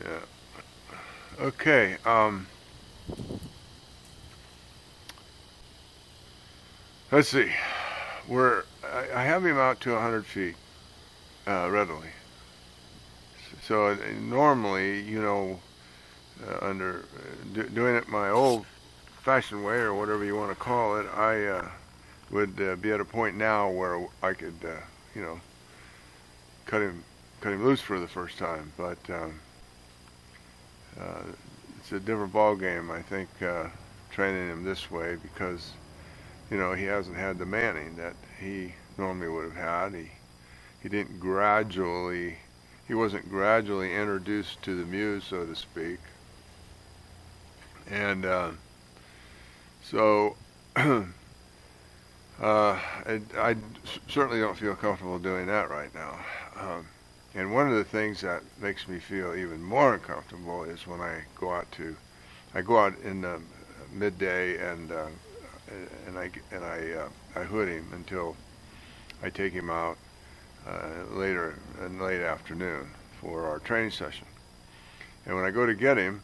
Yeah. Okay. Let's see. I have him out to 100 feet readily. So normally, under doing it my old-fashioned way or whatever you want to call it, I would be at a point now where I could, you know, cut him cut him loose for the first time. But uh, it's a different ball game, I think, training him this way because he hasn't had the manning that he normally would have had. He didn't gradually he wasn't gradually introduced to the muse, so to speak, and so I certainly don't feel comfortable doing that right now. And one of the things that makes me feel even more uncomfortable is when I go out in the midday and I hood him until I take him out later in late afternoon for our training session. And when I go to get him,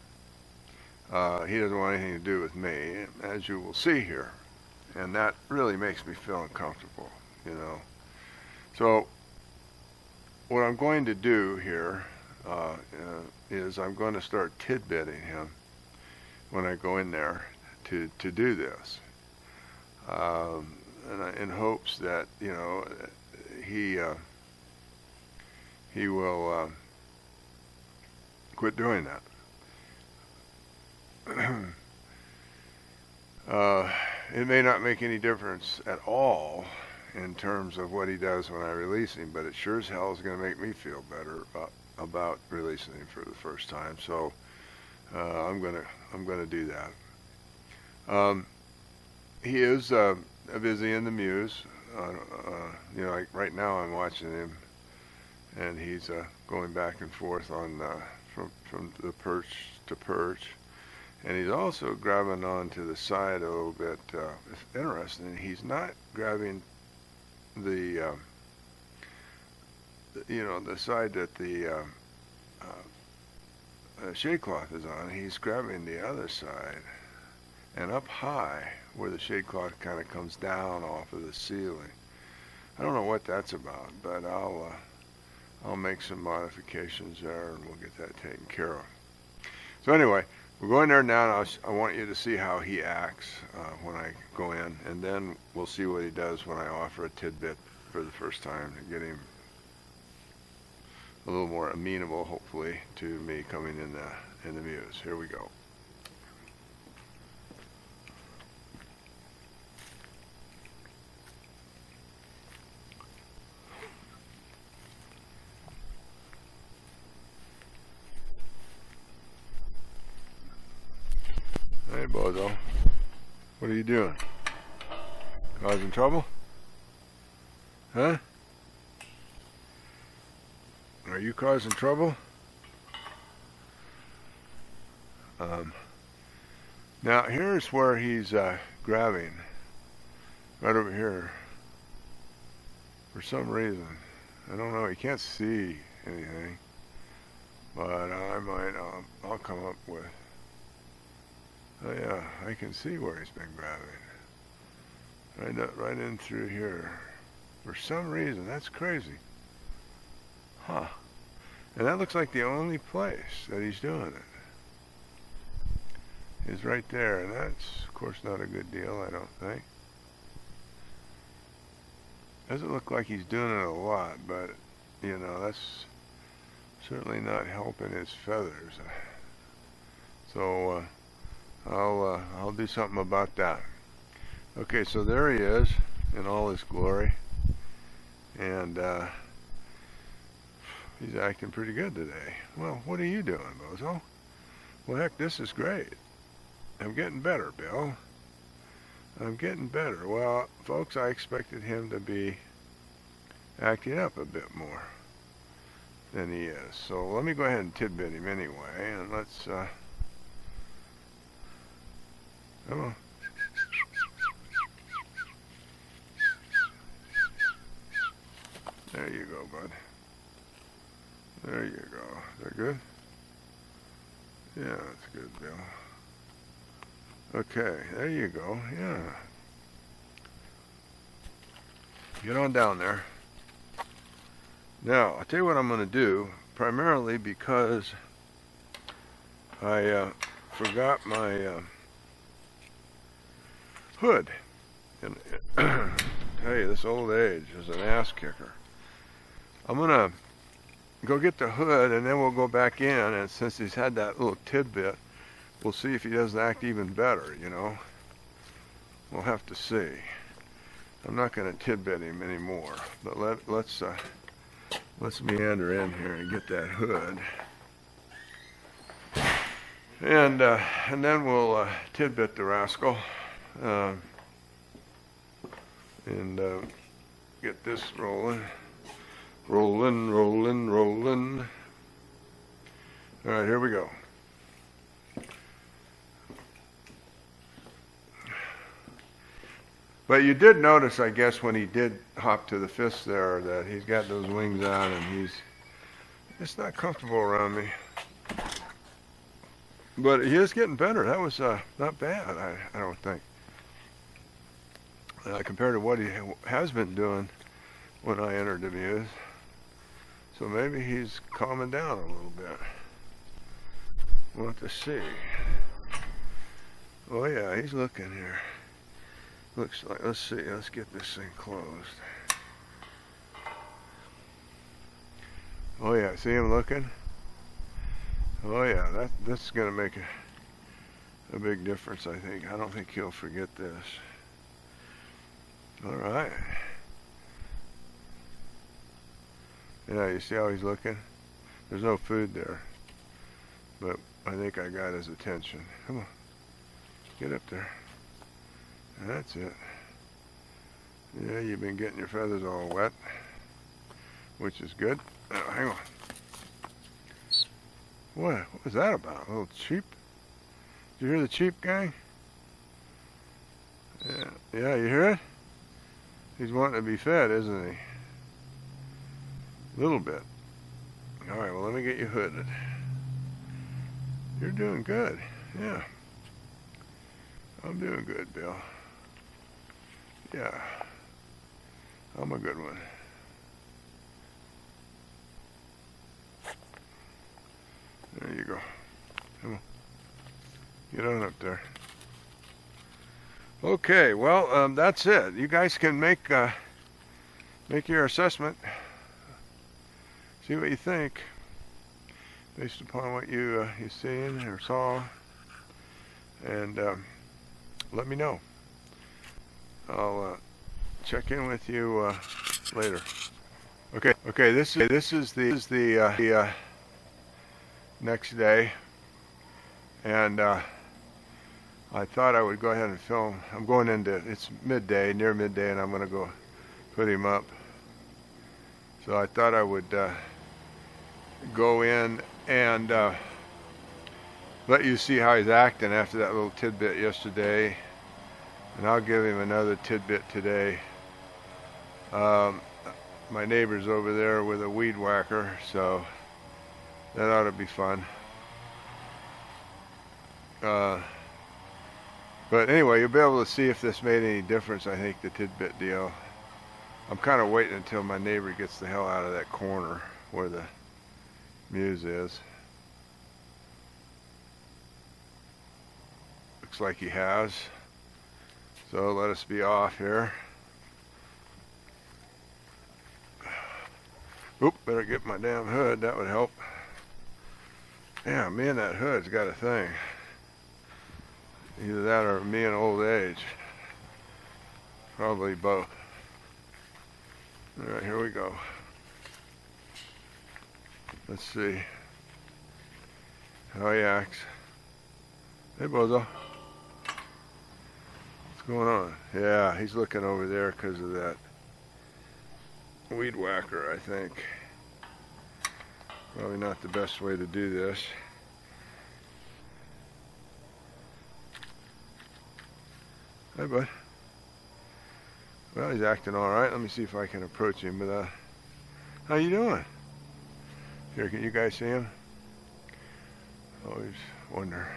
he doesn't want anything to do with me, as you will see here, and that really makes me feel uncomfortable. So what I'm going to do here is I'm going to start tidbitting him when I go in there to do this, in hopes that he he will quit doing that. It may not make any difference at all in terms of what he does when I release him, but it sure as hell is going to make me feel better about releasing him for the first time. So I'm gonna do that. He is busy in the muse. Like right now I'm watching him, and he's going back and forth on from the perch to perch. And he's also grabbing onto the side a little bit. It's interesting. He's not grabbing the the side that the shade cloth is on. He's grabbing the other side and up high where the shade cloth kind of comes down off of the ceiling. I don't know what that's about, but I'll make some modifications there and we'll get that taken care of. So anyway, we're going there now, and I want you to see how he acts when I go in, and then we'll see what he does when I offer a tidbit for the first time to get him a little more amenable, hopefully, to me coming in the muse. Here we go. Hey, Bozo. What are you doing? Causing trouble? Huh? Are you causing trouble? Now, here's where he's grabbing. Right over here. For some reason. I don't know. He can't see anything. But I'll come up with. Oh yeah, I can see where he's been grabbing. Right in through here. For some reason, that's crazy. Huh. And that looks like the only place that he's doing it. Is right there, and that's, of course, not a good deal, I don't think. Doesn't look like he's doing it a lot, but, that's certainly not helping his feathers. So, I'll do something about that. Okay, so there he is in all his glory, and he's acting pretty good today. Well, what are you doing, Bozo? Well, heck, this is great. I'm getting better, Bill. I'm getting better. Well, folks, I expected him to be acting up a bit more than he is. So let me go ahead and tidbit him anyway, and let's come on. There you go, bud. There you go. Is that good? Yeah, that's good, Bill. Okay, there you go. Yeah. Get on down there. Now, I'll tell you what I'm going to do, primarily because I forgot my hood. And tell you, this old age is an ass kicker. I'm going to go get the hood, and then we'll go back in, and since he's had that little tidbit, we'll see if he doesn't act even better, you know. We'll have to see. I'm not going to tidbit him anymore, but let's meander in here and get that hood, and then we'll tidbit the rascal, and get this rolling. Rolling. All right, here we go. But you did notice, I guess, when he did hop to the fist there, that he's got those wings on and he's just not comfortable around me. But he is getting better. That was not bad, I don't think. Compared to what he has been doing when I entered the muse. So maybe he's calming down a little bit. We'll have to see. Oh yeah, he's looking here. Looks like, let's see, let's get this thing closed. Oh yeah, see him looking? Oh yeah, that's gonna make a big difference, I think. I don't think he'll forget this. All right. Yeah, you see how he's looking? There's no food there, but I think I got his attention. Come on, get up there. That's it. Yeah, you've been getting your feathers all wet, which is good. Oh, hang on. What was that about? A little sheep? Did you hear the sheep, gang? Yeah, you hear it? He's wanting to be fed, isn't he? A little bit. All right, well, let me get you hooded. You're doing good. Yeah. I'm doing good, Bill. Yeah. I'm a good one. There you go. Come on. Get on up there. Okay, well, that's it. You guys can make your assessment. See what you think, based upon what you seen or saw, and let me know. I'll check in with you later. Okay. This is the next day, and I thought I would go ahead and film. I'm going into, it's midday, near midday, and I'm going to go put him up. So I thought I would go in and let you see how he's acting after that little tidbit yesterday, and I'll give him another tidbit today. My neighbor's over there with a weed whacker, so that ought to be fun. But anyway, you'll be able to see if this made any difference, I think, the tidbit deal. I'm kind of waiting until my neighbor gets the hell out of that corner where the muse is. Looks like he has. So let us be off here. Oop, better get my damn hood, that would help. Yeah, me and that hood's got a thing. Either that or me and old age. Probably both. Alright, here we go. Let's see how he acts. Hey, Bozo. What's going on? Yeah, he's looking over there because of that weed whacker, I think. Probably not the best way to do this. Hi, bud. Well, he's acting all right. Let me see if I can approach him without. How you doing? Here, can you guys see him? Always wonder.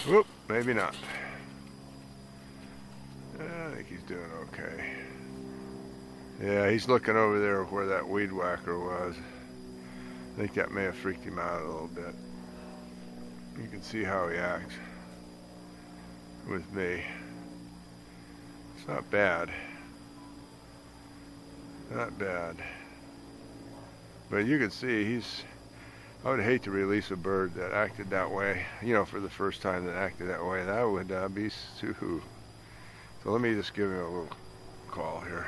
Whoop, maybe not. I think he's doing okay. Yeah, he's looking over there where that weed whacker was. I think that may have freaked him out a little bit. You can see how he acts with me. It's not bad. Not bad. But you can see I would hate to release a bird that acted that way, you know, for the first time that acted that way. That would be too. So let me just give him a little call here.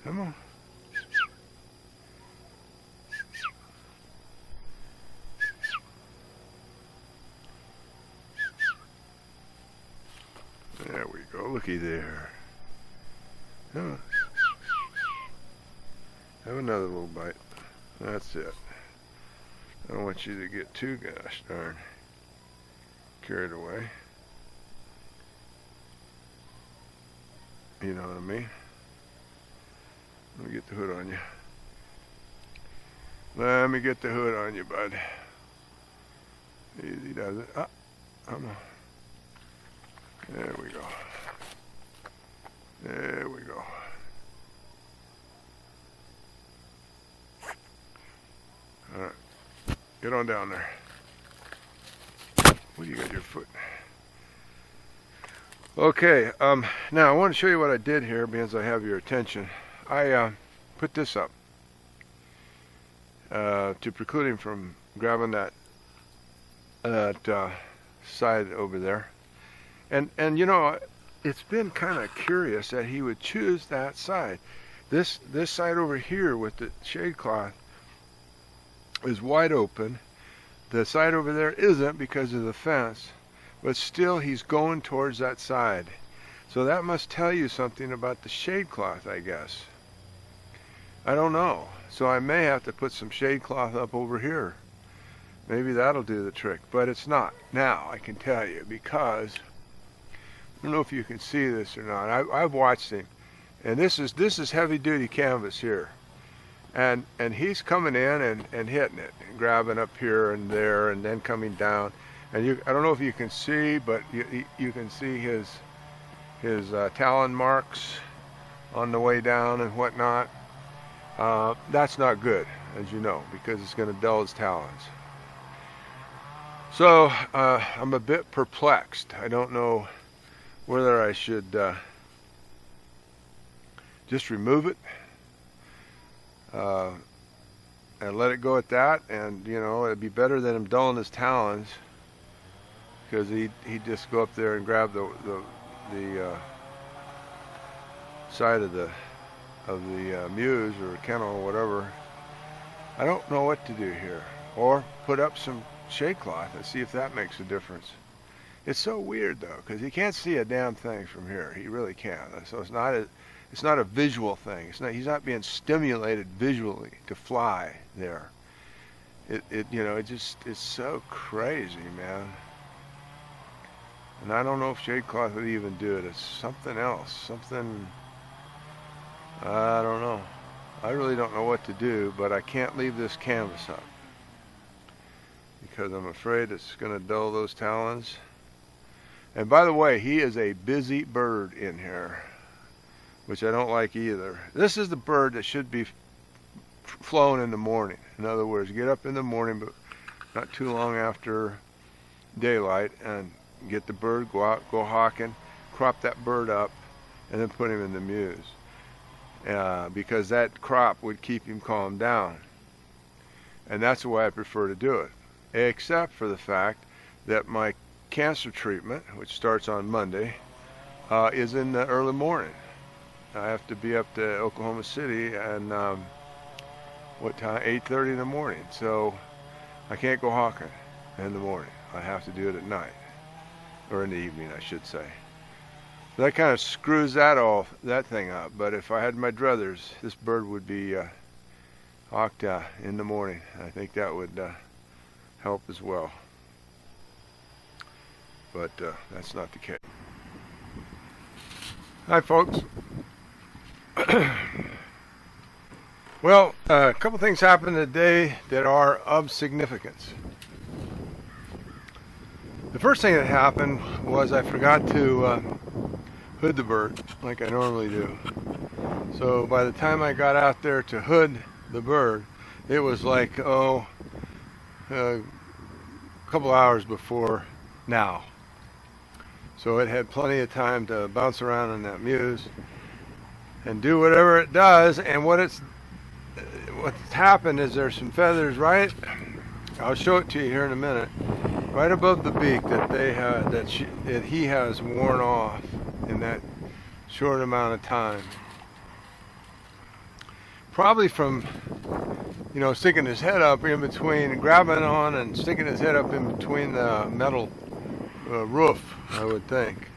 Come on. There we go. Looky there. Come on. Have another little bite. That's it. I don't want you to get too gosh darn carried away. You know what I mean? Let me get the hood on you. Let me get the hood on you, bud. Easy does it. Ah, come on. There we go. There we go. All right. Get on down there. What do you got your foot? Okay, now I want to show you what I did here because I have your attention. I put this up to preclude him from grabbing that side over there. And you know, it's been kind of curious that he would choose that side. This side over here with the shade cloth is wide open. The side over there isn't because of the fence, but still he's going towards that side. So that must tell you something about the shade cloth, I guess. I don't know. So I may have to put some shade cloth up over here. Maybe that'll do the trick, but it's not. Now I can tell you because I don't know if you can see this or not. I've watched him, and this is heavy duty canvas here. And he's coming in and hitting it, and grabbing up here and there, and then coming down. And I don't know if you can see, but you can see his talon marks on the way down and whatnot. That's not good, as you know, because it's going to dull his talons. So I'm a bit perplexed. I don't know whether I should just remove it. And let it go at that, and you know, it'd be better than him dulling his talons, because he'd just go up there and grab the side of the muse or kennel or whatever. I don't know what to do here, or put up some shade cloth and see if that makes a difference. It's so weird though, because he can't see a damn thing from here. He really can't. So it's not a visual thing. He's not being stimulated visually to fly there. It's so crazy, man. And I don't know if shade cloth would even do it. It's something else. Something, I don't know. I really don't know what to do, but I can't leave this canvas up because I'm afraid it's going to dull those talons. And by the way, he is a busy bird in here, which I don't like either. This is the bird that should be flown in the morning. In other words, get up in the morning, but not too long after daylight, and get the bird, go out, go hawking, crop that bird up, and then put him in the muse. Because that crop would keep him calmed down. And that's the way I prefer to do it. Except for the fact that my cancer treatment, which starts on Monday, is in the early morning. I have to be up to Oklahoma City, and what time? 8:30 in the morning. So I can't go hawking in the morning. I have to do it at night, or in the evening, I should say. That kind of screws that thing up. But if I had my druthers, this bird would be hawked in the morning. I think that would help as well. But that's not the case. Hi, folks. Well, a couple things happened today that are of significance. The first thing that happened was I forgot to hood the bird like I normally do. So by the time I got out there to hood the bird, it was like, a couple hours before now. So it had plenty of time to bounce around in that muse and do whatever it does. And what's happened is there's some feathers I'll show it to you here in a minute, right above the beak that he has worn off in that short amount of time. Probably from, sticking his head up in between, grabbing on and sticking his head up in between the metal roof, I would think.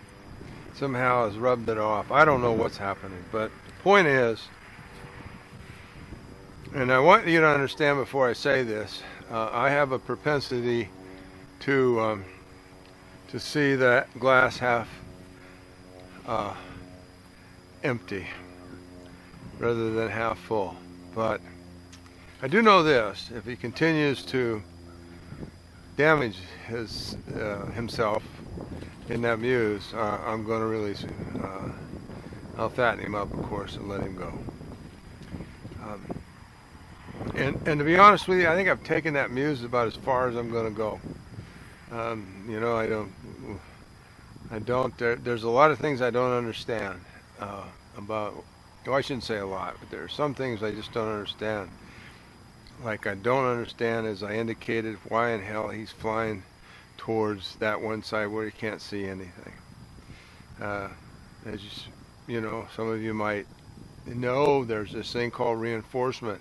Somehow has rubbed it off. I don't know what's happening, but the point is, and I want you to understand before I say this, I have a propensity to see that glass half empty rather than half full. But I do know this: if he continues to damage himself in that muse, I'm going to release him. I'll fatten him up, of course, and let him go. And to be honest with you, I think I've taken that muse about as far as I'm going to go. I don't. There's a lot of things I don't understand about. I shouldn't say a lot, but there are some things I just don't understand. Like I don't understand, as I indicated, why in hell he's flying towards that one side where he can't see anything. Some of you might know there's this thing called reinforcement.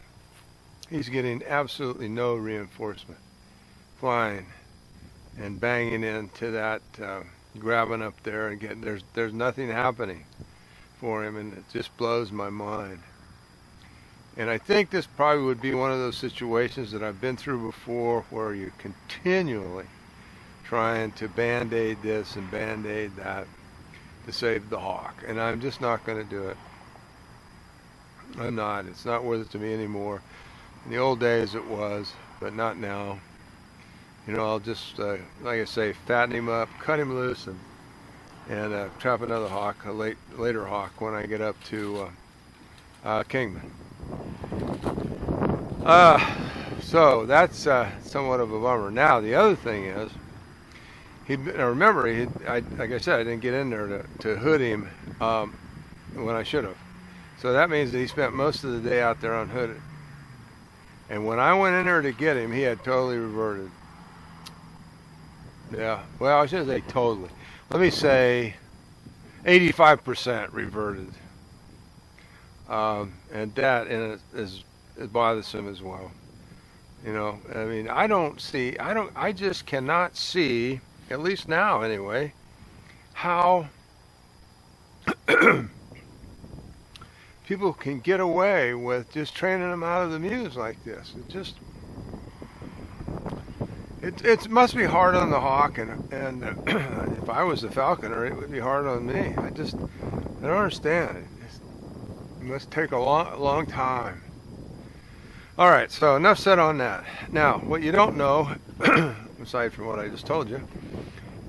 He's getting absolutely no reinforcement. Flying and banging into that, grabbing up there and getting, there's nothing happening for him, and it just blows my mind. And I think this probably would be one of those situations that I've been through before, where you're continually trying to band-aid this and band-aid that to save the hawk. And I'm just not going to do it. I'm not. It's not worth it to me anymore. In the old days it was, but not now. I'll just, like I say, fatten him up, cut him loose, and trap another hawk, a later hawk, when I get up to Kingman. So that's somewhat of a bummer. Now the other thing is, remember, like I said, I didn't get in there to hood him when I should have. So that means that he spent most of the day out there unhooded. And when I went in there to get him, he had totally reverted. Yeah, well, I shouldn't say totally. Let me say 85% reverted. And that is bothersome as well. I just cannot see, at least now anyway, how people can get away with just training them out of the muse like this. It must be hard on the hawk, and if I was the falconer, it would be hard on me. I don't understand. It must take a long time. All right, so enough said on that. Now, what you don't know, aside from what I just told you,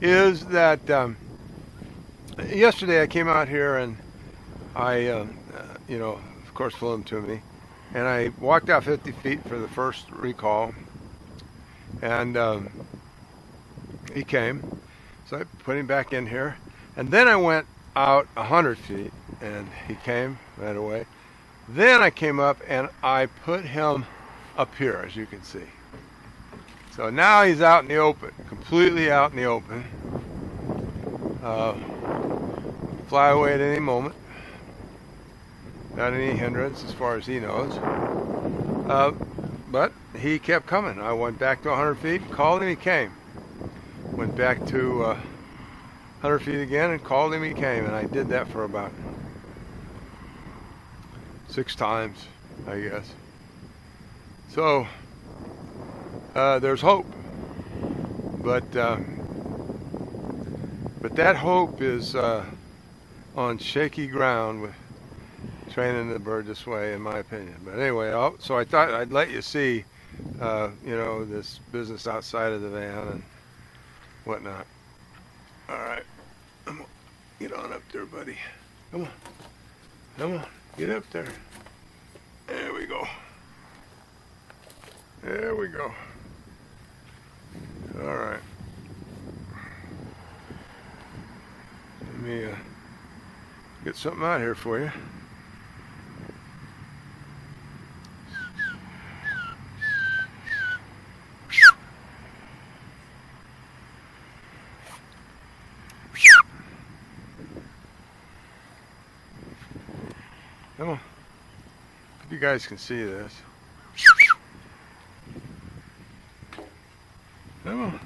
is that yesterday I came out here and I, of course, flew him to me, and I walked out 50 feet for the first recall, and he came, so I put him back in here, and then I went out 100 feet, and he came right away. Then I came up and I put him up here, as you can see. So now he's out in the open, completely out in the open. Fly away at any moment. Not any hindrance as far as he knows. But he kept coming. I went back to 100 feet, called him, he came. Went back to 100 feet again and called him, he came. And I did that for about 6 times, I guess. So there's hope, but that hope is on shaky ground, training the bird this way, in my opinion. But anyway, so I thought I'd let you see, you know, this business outside of the van and whatnot. All right, come on, get on up there, buddy. Come on, come on, get up there. There we go. There we go. All right. Let me get something out here for you. Come on. If you guys can see this. Come on.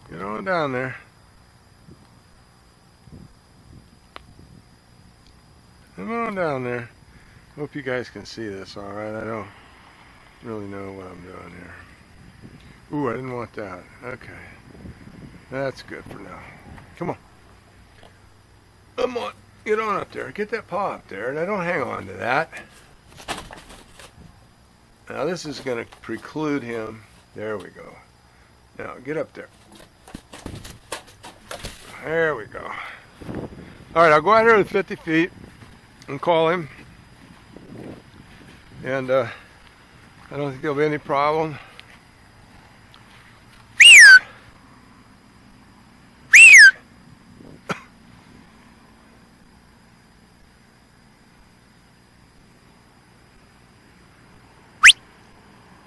Get on down there. Come on down there. Hope you guys can see this all right. I don't really know what I'm doing here. Ooh, I didn't want that. Okay. That's good for now. Come on. Come on. Get on up there. Get that paw up there. Now don't hang on to that. Now this is going to preclude him. There we go. Now get up there. There we go. All right, I'll go out here to 50 feet and call him. And I don't think there'll be any problem.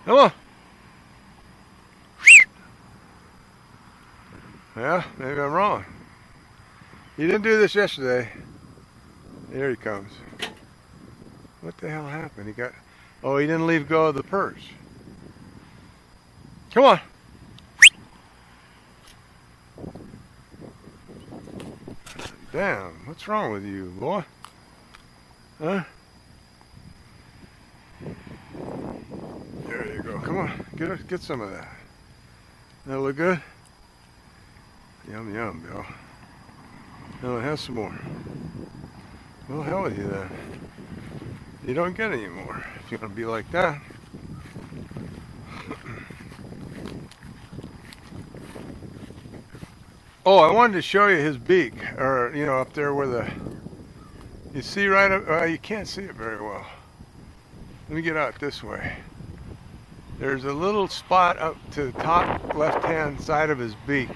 Come on. Yeah, maybe I'm wrong. You didn't do this yesterday. Here he comes. What the hell happened? He got... Oh, he didn't leave go of the perch. Come on. Damn, what's wrong with you, boy? Huh? There you go. Come on, get some of that. That look good? Yum yum, Bill. No, have some more. Well, hell with you then. You don't get any more if you're gonna be like that. Oh, I wanted to show you his beak, or you know, up there where the. You see right up. You can't see it very well. Let me get out this way. There's a little spot up to the top left-hand side of his beak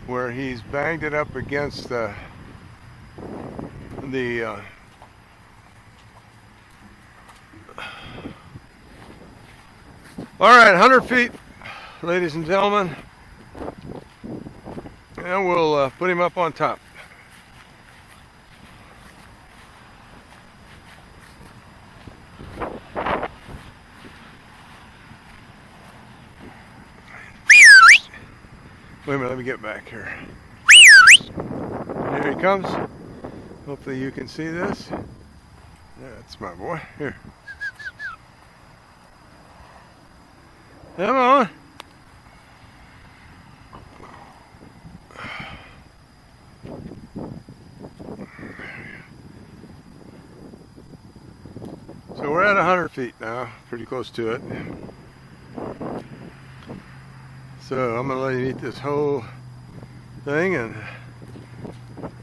where he's banged it up against the all right, 100 feet, ladies and gentlemen, and we'll put him up on top. Wait a minute, let me get back here. Here he comes. Hopefully you can see this. That's my boy. Here. Come on. So we're at 100 feet now, pretty close to it. So I'm gonna let you eat this whole thing, and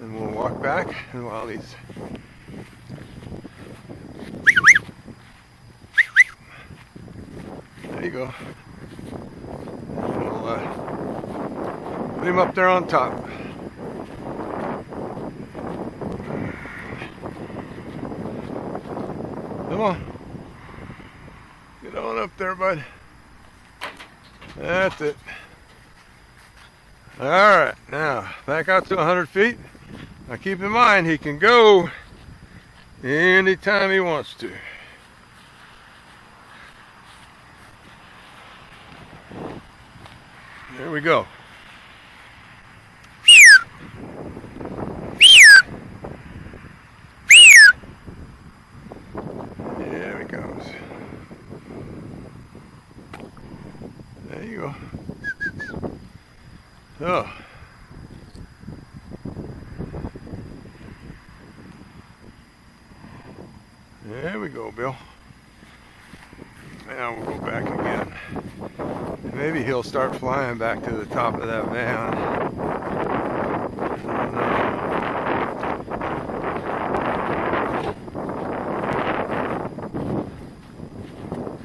we'll walk back. And while he's there, you go. We'll put him up there on top. Come on, get on up there, bud. That's it. All right, now back out to 100 feet. Now keep in mind, he can go anytime he wants to. There we go. There he comes. There you go. So, There we go, Bill. Now we'll go back again. Maybe he'll start flying back to the top of that van. I don't know.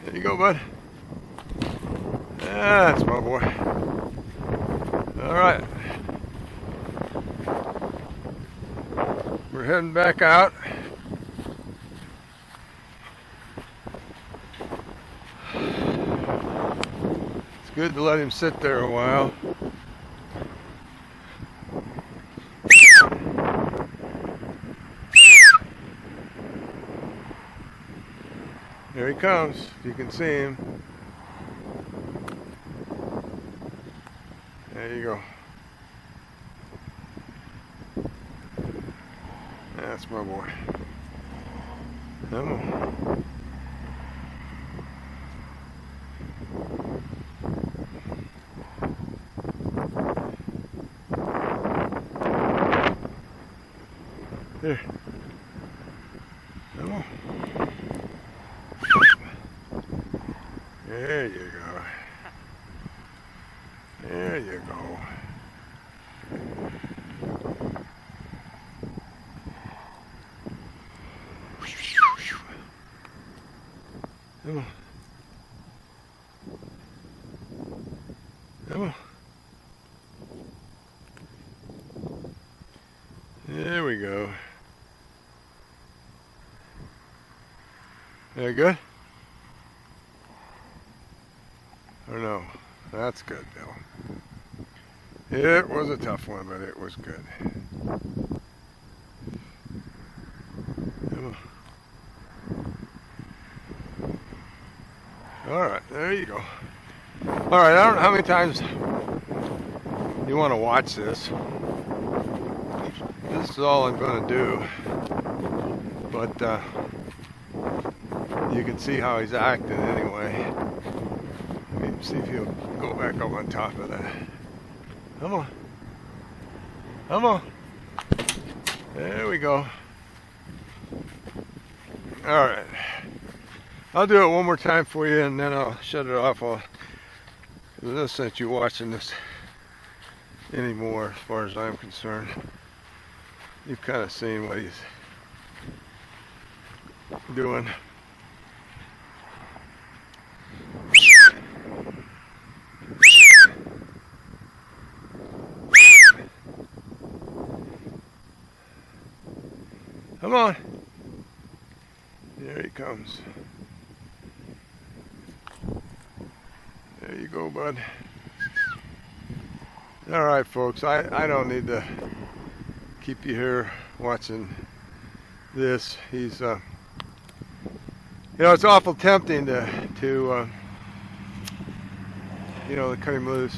There you go, bud. That's my boy. All right. We're heading back out. It's good to let him sit there a while. There he comes, if you can see him. There you go. That's my boy. Come on. There. Come on. There you go. There you go. Come on. Come on. There we go. Very good? Or no? That's good, Bill. It was a tough one, but it was good. Come on. Alright, there you go. Alright, I don't know how many times you want to watch this. This is all I'm going to do. But you can see how he's acting anyway. Let me see if he'll go back up on top of that. Come on. Come on. There we go. Alright. I'll do it one more time for you and then I'll shut it off. There's no sense you watching this anymore as far as I'm concerned. You've kind of seen what he's doing. Come on. There he comes. There you go, bud. All right, folks. I don't need to keep you here watching this. He's, you know, it's awful tempting to you know, to cut him loose.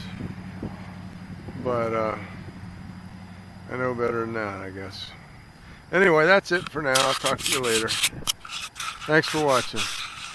But I know better than that, I guess. Anyway, that's it for now. I'll talk to you later. Thanks for watching.